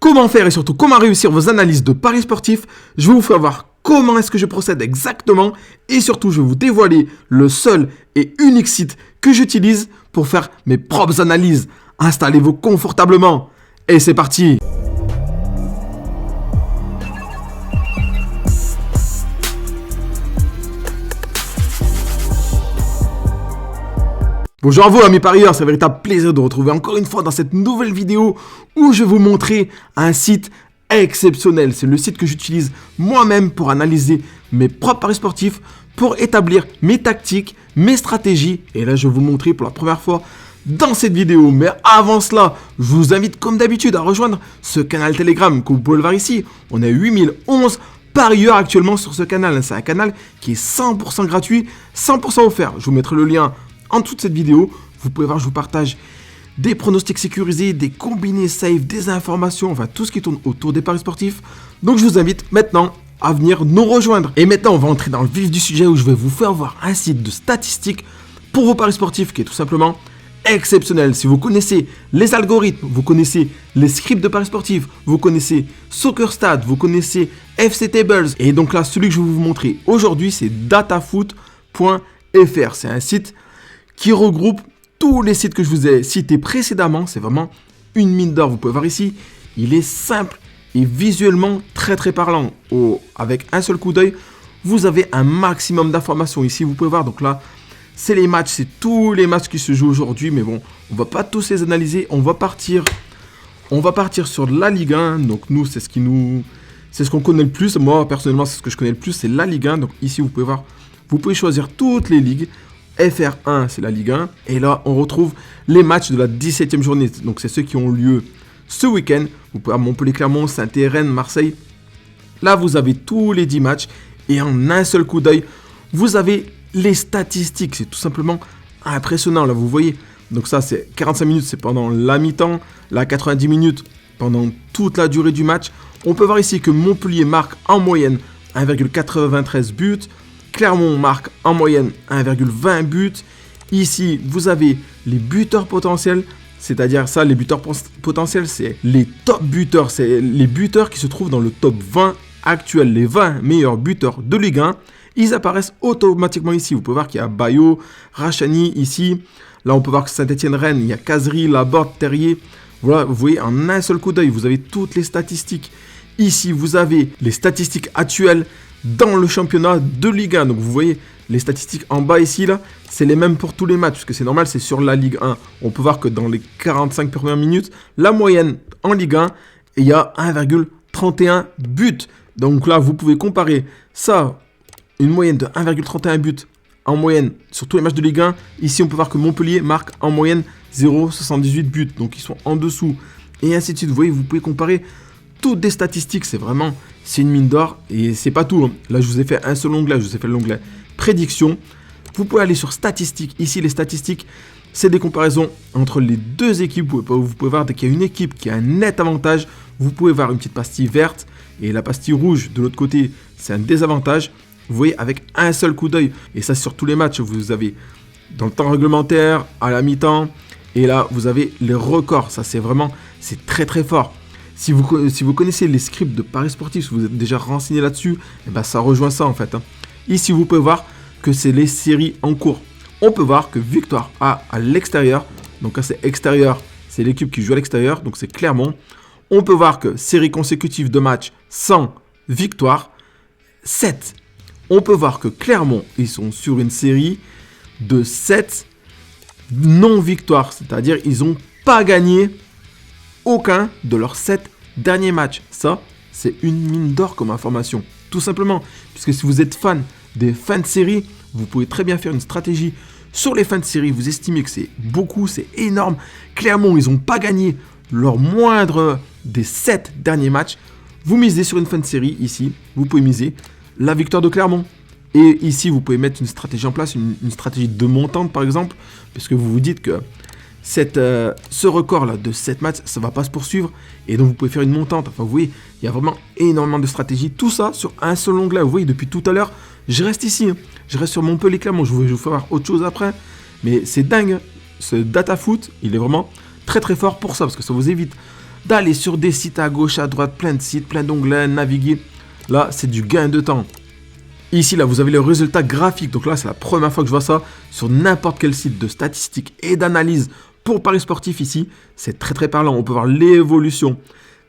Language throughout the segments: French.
comment faire et surtout comment réussir vos analyses de paris sportifs. Je vais vous faire voir comment est-ce que je procède exactement et surtout je vais vous dévoiler le seul et unique site que j'utilise pour faire mes propres analyses. Installez-vous confortablement et c'est parti. Bonjour à vous amis parieurs, c'est un véritable plaisir de vous retrouver encore une fois dans cette nouvelle vidéo où je vais vous montrer un site exceptionnel. C'est le site que j'utilise moi-même pour analyser mes propres paris sportifs, pour établir mes tactiques, mes stratégies. Et là, je vais vous le montrer pour la première fois dans cette vidéo. Mais avant cela, je vous invite comme d'habitude à rejoindre ce canal Telegram que vous pouvez le voir ici. On a 8011 parieurs actuellement sur ce canal. C'est un canal qui est 100% gratuit, 100% offert. Je vous mettrai le lien en dessous de cette vidéo. Vous pouvez voir, je vous partage des pronostics sécurisés, des combinés safe, des informations, enfin tout ce qui tourne autour des paris sportifs. Donc je vous invite maintenant à venir nous rejoindre. Et maintenant on va entrer dans le vif du sujet où je vais vous faire voir un site de statistiques pour vos paris sportifs qui est tout simplement exceptionnel. Si vous connaissez les algorithmes, vous connaissez les scripts de paris sportifs, vous connaissez SoccerStat, vous connaissez FC Tables. Et donc là, celui que je vais vous montrer aujourd'hui, c'est datafoot.fr. C'est un site qui regroupe tous les sites que je vous ai cités précédemment. C'est vraiment une mine d'or. Vous pouvez voir ici, il est simple et visuellement très parlant. Avec un seul coup d'œil, vous avez un maximum d'informations ici. Vous pouvez voir, donc là, c'est les matchs, c'est tous les matchs qui se jouent aujourd'hui. Mais bon, on ne va pas tous les analyser. On va partir sur la Ligue 1. Donc nous, c'est ce qu'on connaît le plus. Moi, personnellement, c'est ce que je connais le plus, c'est la Ligue 1. Donc ici, vous pouvez voir, vous pouvez choisir toutes les ligues. FR1, c'est la Ligue 1. Et là, on retrouve les matchs de la 17e journée. Donc, c'est ceux qui ont lieu ce week-end. Vous pouvez avoir Montpellier, Clermont, Saint-Étienne, Rennes, Marseille. Là, vous avez tous les 10 matchs. Et en un seul coup d'œil, vous avez les statistiques. C'est tout simplement impressionnant. Là, vous voyez. Donc, ça, c'est 45 minutes. C'est pendant la mi-temps. Là, 90 minutes pendant toute la durée du match. On peut voir ici que Montpellier marque en moyenne 1,93 buts. Clermont marque en moyenne 1,20 buts. Ici, vous avez les buteurs potentiels. C'est-à-dire ça, les buteurs potentiels, c'est les top buteurs. C'est les buteurs qui se trouvent dans le top 20 actuel. Les 20 meilleurs buteurs de Ligue 1. Ils apparaissent automatiquement ici. Vous pouvez voir qu'il y a Bayo, Rachani ici. Là, on peut voir que Saint-Étienne, Rennes, il y a Cazerie, Laborde, Terrier. Voilà, vous voyez, en un seul coup d'œil, vous avez toutes les statistiques. Ici, vous avez les statistiques actuelles dans le championnat de Ligue 1. Donc vous voyez les statistiques en bas ici là, c'est les mêmes pour tous les matchs puisque c'est normal, c'est sur la Ligue 1. On peut voir que dans les 45 premières minutes, la moyenne en Ligue 1, il y a 1,31 buts. Donc là, vous pouvez comparer ça, une moyenne de 1,31 buts en moyenne sur tous les matchs de Ligue 1. Ici, on peut voir que Montpellier marque en moyenne 0,78 buts. Donc ils sont en dessous et ainsi de suite. Vous voyez, vous pouvez comparer toutes des statistiques, c'est une mine d'or et c'est pas tout. Là, je vous ai fait un seul onglet, je vous ai fait l'onglet prédiction. Vous pouvez aller sur statistiques. Ici, les statistiques, c'est des comparaisons entre les deux équipes. Vous pouvez voir dès qu'il y a une équipe qui a un net avantage, vous pouvez voir une petite pastille verte et la pastille rouge de l'autre côté, c'est un désavantage. Vous voyez avec un seul coup d'œil et ça sur tous les matchs. Vous avez dans le temps réglementaire, à la mi-temps et là, vous avez les records. Ça, c'est très fort. Si vous connaissez les scripts de paris sportifs, si vous êtes déjà renseigné là-dessus, eh ben ça rejoint ça en fait. Ici, vous pouvez voir que c'est les séries en cours. On peut voir que victoire à l'extérieur. Donc là, c'est extérieur. C'est l'équipe qui joue à l'extérieur. Donc c'est Clermont. On peut voir que série consécutive de matchs sans victoire, 7. On peut voir que Clermont, ils sont sur une série de 7 non-victoires. C'est-à-dire ils n'ont pas gagné aucun de leurs 7 derniers matchs. Ça, c'est une mine d'or comme information. Tout simplement. Puisque si vous êtes fan des fins de série, vous pouvez très bien faire une stratégie sur les fins de série. Vous estimez que c'est beaucoup, c'est énorme. Clermont, ils n'ont pas gagné leur moindre des 7 derniers matchs. Vous misez sur une fin de série ici. Vous pouvez miser la victoire de Clermont. Et ici, vous pouvez mettre une stratégie en place, une stratégie de montante par exemple. Parce que vous vous dites que ce record-là de 7 matchs, ça ne va pas se poursuivre. Et donc, vous pouvez faire une montante. Enfin, vous voyez, il y a vraiment énormément de stratégies. Tout ça sur un seul onglet. Vous voyez, depuis tout à l'heure, je reste ici. Je reste sur Montpellier Clermont. Je vais vous faire autre chose après. Mais c'est dingue. Ce DataFoot, il est vraiment très fort pour ça. Parce que ça vous évite d'aller sur des sites à gauche, à droite, plein de sites, plein d'onglets, naviguer. Là, c'est du gain de temps. Ici, là, vous avez le résultat graphique. Donc là, c'est la première fois que je vois ça sur n'importe quel site de statistiques et d'analyse pour paris sportifs ici. C'est très très parlant. On peut voir l'évolution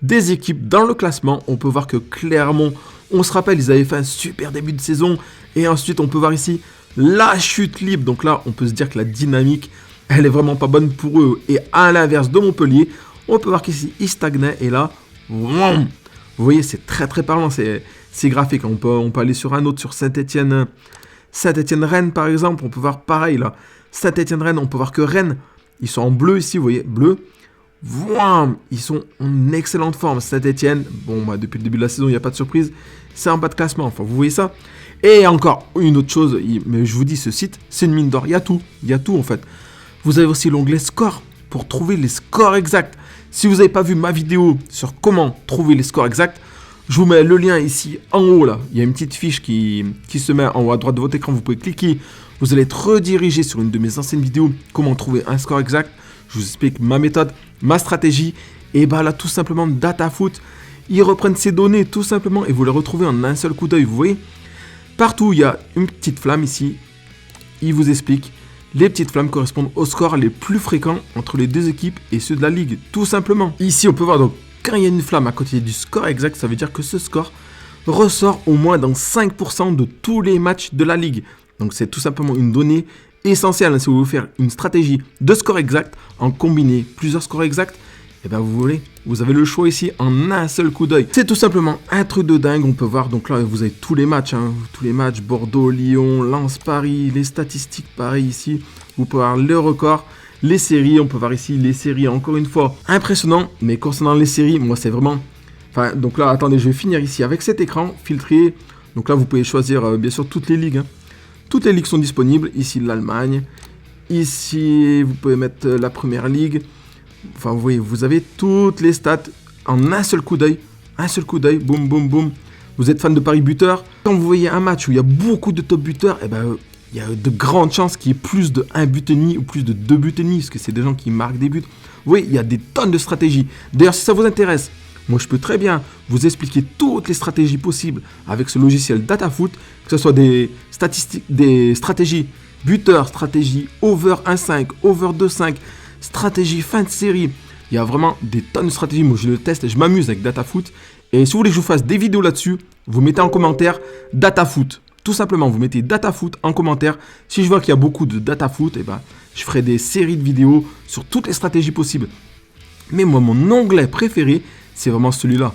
des équipes dans le classement. On peut voir que Clermont, on se rappelle, ils avaient fait un super début de saison. Et ensuite, on peut voir ici la chute libre. Donc là, on peut se dire que la dynamique, elle est vraiment pas bonne pour eux. Et à l'inverse de Montpellier, on peut voir qu'ici, ils stagnaient. Et là, vous voyez, c'est très très parlant. C'est graphique. On peut aller sur un autre, sur Saint-Étienne-Rennes, par exemple. On peut voir pareil là. Saint-Étienne-Rennes, on peut voir que Rennes, ils sont en bleu ici, vous voyez, bleu. Ils sont en excellente forme. Saint-Étienne, bon, bah, depuis le début de la saison, il n'y a pas de surprise. C'est en bas de classement. Enfin, vous voyez ça. Et encore une autre chose, mais je vous dis, ce site, c'est une mine d'or. Il y a tout en fait. Vous avez aussi l'onglet score pour trouver les scores exacts. Si vous n'avez pas vu ma vidéo sur comment trouver les scores exacts, je vous mets le lien ici en haut là. Il y a une petite fiche qui se met en haut à droite de votre écran. Vous pouvez cliquer. Vous allez être redirigé sur une de mes anciennes vidéos. Comment trouver un score exact. Je vous explique ma méthode, ma stratégie. Et bah là, tout simplement, DataFoot. Ils reprennent ces données tout simplement et vous les retrouvez en un seul coup d'œil. Vous voyez, partout il y a une petite flamme ici. Il vous explique. Les petites flammes correspondent aux scores les plus fréquents entre les deux équipes et ceux de la ligue. Tout simplement. Ici, on peut voir donc. Quand il y a une flamme à côté du score exact, ça veut dire que ce score ressort au moins dans 5% de tous les matchs de la ligue. Donc c'est tout simplement une donnée essentielle. Si vous voulez faire une stratégie de score exact, en combiner plusieurs scores exacts, et ben vous avez le choix ici en un seul coup d'œil. C'est tout simplement un truc de dingue. On peut voir, donc là vous avez tous les matchs, Bordeaux, Lyon, Lens, Paris, les statistiques pareil ici. Vous pouvez voir le record. Les séries, on peut voir ici les séries, encore une fois, impressionnant. Mais concernant les séries, moi c'est vraiment... Enfin, donc là, attendez, je vais finir ici avec cet écran filtré. Donc là, vous pouvez choisir bien sûr toutes les ligues. Toutes les ligues sont disponibles. Ici, l'Allemagne. Ici, vous pouvez mettre la Première Ligue. Enfin, vous voyez, vous avez toutes les stats en un seul coup d'œil. Un seul coup d'œil, boum, boum, boum. Vous êtes fan de paris buteurs. Quand vous voyez un match où il y a beaucoup de top buteurs, et ben... il y a de grandes chances qu'il y ait plus de 1 but et demi ou plus de 2 buts et demi, parce que c'est des gens qui marquent des buts. Vous voyez, il y a des tonnes de stratégies. D'ailleurs, si ça vous intéresse, moi je peux très bien vous expliquer toutes les stratégies possibles avec ce logiciel DataFoot, que ce soit des statistiques, des stratégies buteur, stratégie over 1.5, over 2.5, stratégie fin de série. Il y a vraiment des tonnes de stratégies. Moi je le teste et je m'amuse avec DataFoot. Et si vous voulez que je vous fasse des vidéos là-dessus, vous mettez en commentaire DataFoot. Tout simplement, vous mettez DataFoot en commentaire. Si je vois qu'il y a beaucoup de DataFoot, eh ben, je ferai des séries de vidéos sur toutes les stratégies possibles. Mais moi, mon onglet préféré, c'est vraiment celui-là.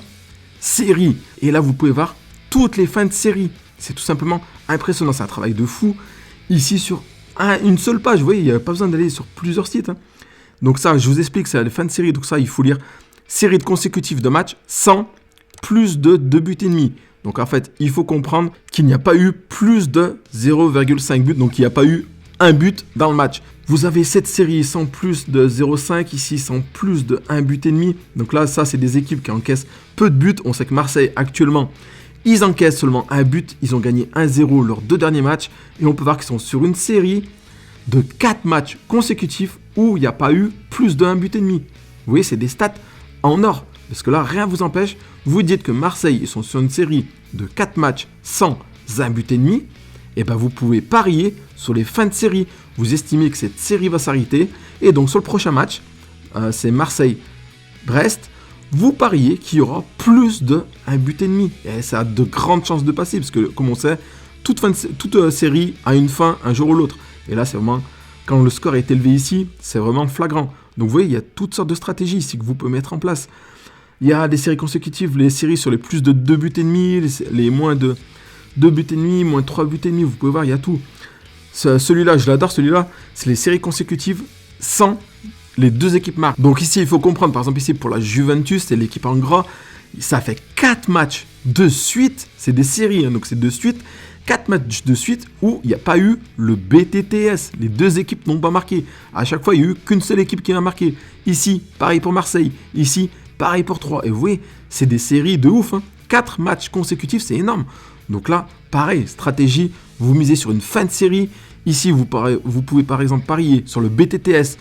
Série. Et là, vous pouvez voir toutes les fins de série. C'est tout simplement impressionnant. C'est un travail de fou. Ici, sur une seule page, vous voyez, il n'y a pas besoin d'aller sur plusieurs sites. Donc ça, je vous explique, c'est les fins de série. Donc ça, il faut lire série de consécutive de matchs sans plus de 2 buts et demi. Donc en fait, il faut comprendre qu'il n'y a pas eu plus de 0,5 buts. Donc il n'y a pas eu un but dans le match. Vous avez cette série sans plus de 0,5, ici sans plus de 1 but et demi. Donc là, ça, c'est des équipes qui encaissent peu de buts. On sait que Marseille, actuellement, ils encaissent seulement un but. Ils ont gagné 1-0 leurs 2 derniers matchs. Et on peut voir qu'ils sont sur une série de 4 matchs consécutifs où il n'y a pas eu plus de 1 but et demi. Vous voyez, c'est des stats en or. Parce que là, rien ne vous empêche. Vous dites que Marseille, ils sont sur une série de 4 matchs sans 1 but et demi. Et bien, vous pouvez parier sur les fins de série. Vous estimez que cette série va s'arrêter. Et donc, sur le prochain match, c'est Marseille-Brest. Vous pariez qu'il y aura plus de 1 but et demi. Et ça a de grandes chances de passer. Parce que, comme on sait, toute série a une fin un jour ou l'autre. Et là, c'est vraiment... Quand le score est élevé ici, c'est vraiment flagrant. Donc, vous voyez, il y a toutes sortes de stratégies ici que vous pouvez mettre en place. Il y a des séries consécutives, les séries sur les plus de 2 buts et demi, les moins de 2 buts et demi, moins 3 buts et demi, vous pouvez voir, il y a tout. Celui-là, je l'adore, celui-là, c'est les séries consécutives sans les deux équipes marques. Donc ici, il faut comprendre, par exemple ici, pour la Juventus, c'est l'équipe en gras, ça fait 4 matchs de suite, c'est des séries, donc c'est de suite, 4 matchs de suite où il n'y a pas eu le BTTS, les deux équipes n'ont pas marqué. À chaque fois, il n'y a eu qu'une seule équipe qui a marqué. Ici, pareil pour Marseille, ici, pareil pour 3. Et vous voyez, c'est des séries de ouf. 4 matchs consécutifs, c'est énorme. Donc là, pareil, stratégie, vous misez sur une fin de série. Ici, vous pouvez par exemple parier sur le BTTS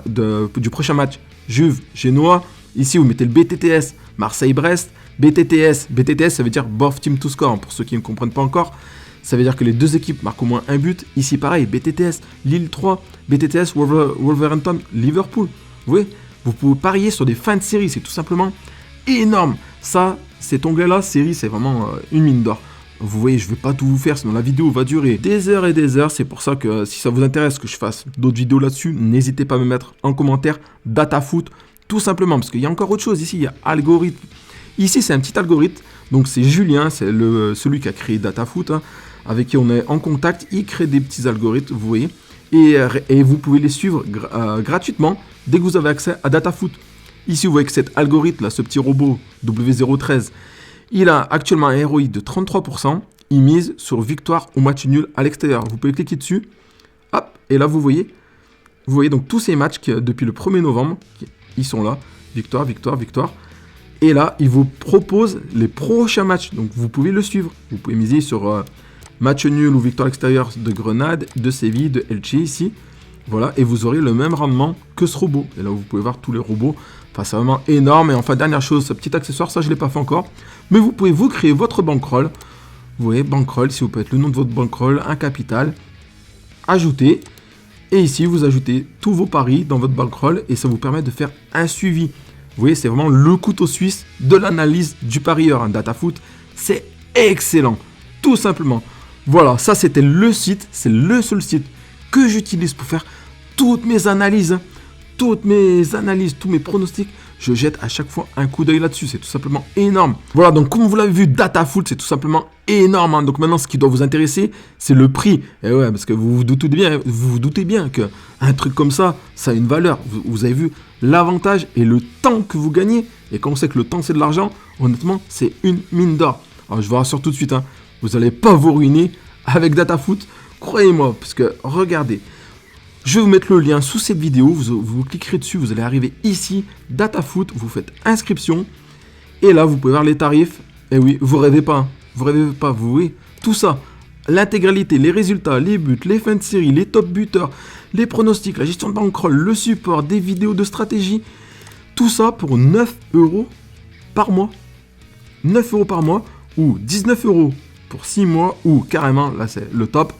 du prochain match Juve-Génois. Ici, vous mettez le BTTS, Marseille-Brest, BTTS, ça veut dire Both Team to Score, pour ceux qui ne comprennent pas encore. Ça veut dire que les deux équipes marquent au moins un but. Ici, pareil, BTTS, Lille 3, BTTS, Wolverhampton, Liverpool. Vous voyez, vous pouvez parier sur des fins de série, c'est tout simplement énorme. Ça, cet onglet-là, série, c'est vraiment une mine d'or. Vous voyez, je ne vais pas tout vous faire, sinon la vidéo va durer des heures et des heures. C'est pour ça que si ça vous intéresse que je fasse d'autres vidéos là-dessus, n'hésitez pas à me mettre en commentaire DataFoot, tout simplement. Parce qu'il y a encore autre chose ici, il y a algorithme. Ici, c'est un petit algorithme. Donc, c'est Julien, c'est celui qui a créé DataFoot, hein, avec qui on est en contact. Il crée des petits algorithmes, vous voyez. Et vous pouvez les suivre gratuitement dès que vous avez accès à DataFoot. Ici, vous voyez que cet algorithme, là, ce petit robot W013, il a actuellement un ROI de 33%. Il mise sur victoire ou match nul à l'extérieur. Vous pouvez cliquer dessus. Hop, et là, vous voyez donc tous ces matchs depuis le 1er novembre, ils sont là. Victoire, victoire, victoire. Et là, il vous propose les prochains matchs. Donc, vous pouvez le suivre. Vous pouvez miser sur match nul ou victoire extérieure de Grenade, de Séville, de Elche ici. Voilà, et vous aurez le même rendement que ce robot. Et là, vous pouvez voir tous les robots. Enfin, c'est vraiment énorme. Et enfin, dernière chose, ce petit accessoire, ça, je ne l'ai pas fait encore. Mais vous pouvez vous créer votre bankroll. Vous voyez, bankroll, si vous pouvez mettre le nom de votre bankroll, un capital, ajouter. Et ici, vous ajoutez tous vos paris dans votre bankroll. Et ça vous permet de faire un suivi. Vous voyez, c'est vraiment le couteau suisse de l'analyse du parieur. Un DataFoot, c'est excellent. Tout simplement. Voilà, ça, c'était le site. C'est le seul site que j'utilise pour faire toutes mes analyses. Tous mes pronostics, je jette à chaque fois un coup d'œil là-dessus. C'est tout simplement énorme. Voilà, donc comme vous l'avez vu, DataFoot, c'est tout simplement énorme. Hein. Donc maintenant, ce qui doit vous intéresser, c'est le prix. Et ouais, parce que vous vous doutez bien qu'un truc comme ça, ça a une valeur. Vous avez vu l'avantage et le temps que vous gagnez. Et quand on sait que le temps, c'est de l'argent, honnêtement, c'est une mine d'or. Alors, je vous rassure tout de suite, hein, vous n'allez pas vous ruiner avec DataFoot. Croyez-moi, parce que regardez. Je vais vous mettre le lien sous cette vidéo, vous cliquerez dessus, vous allez arriver ici, DataFoot, vous faites inscription, et là vous pouvez voir les tarifs, et oui, vous rêvez pas, vous voyez, tout ça, l'intégralité, les résultats, les buts, les fins de série, les top buteurs, les pronostics, la gestion de bankroll, le support, des vidéos de stratégie, tout ça pour 9 € par mois, 9 € par mois, ou 19 € pour 6 mois, ou carrément, là c'est le top,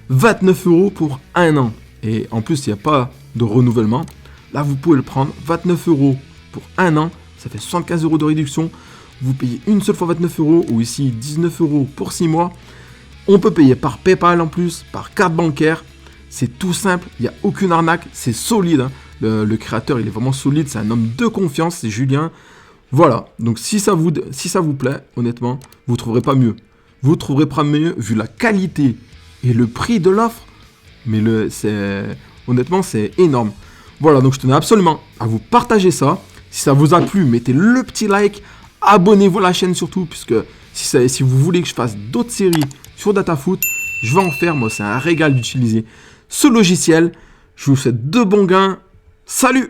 29 € pour 1 an. Et en plus, il n'y a pas de renouvellement. Là, vous pouvez le prendre. 29 € pour 1 an. Ça fait 75 € de réduction. Vous payez une seule fois 29 €. Ou ici, 19 € pour 6 mois. On peut payer par PayPal en plus. Par carte bancaire. C'est tout simple. Il n'y a aucune arnaque. C'est solide. Hein. Le créateur, il est vraiment solide. C'est un homme de confiance. C'est Julien. Voilà. Donc, si ça vous plaît, honnêtement, vous ne trouverez pas mieux. Vous ne trouverez pas mieux vu la qualité et le prix de l'offre. Mais honnêtement, c'est énorme. Voilà, donc je tenais absolument à vous partager ça. Si ça vous a plu, mettez le petit like. Abonnez-vous à la chaîne surtout, puisque si vous voulez que je fasse d'autres séries sur DataFoot, je vais en faire. Moi, c'est un régal d'utiliser ce logiciel. Je vous souhaite de bons gains. Salut!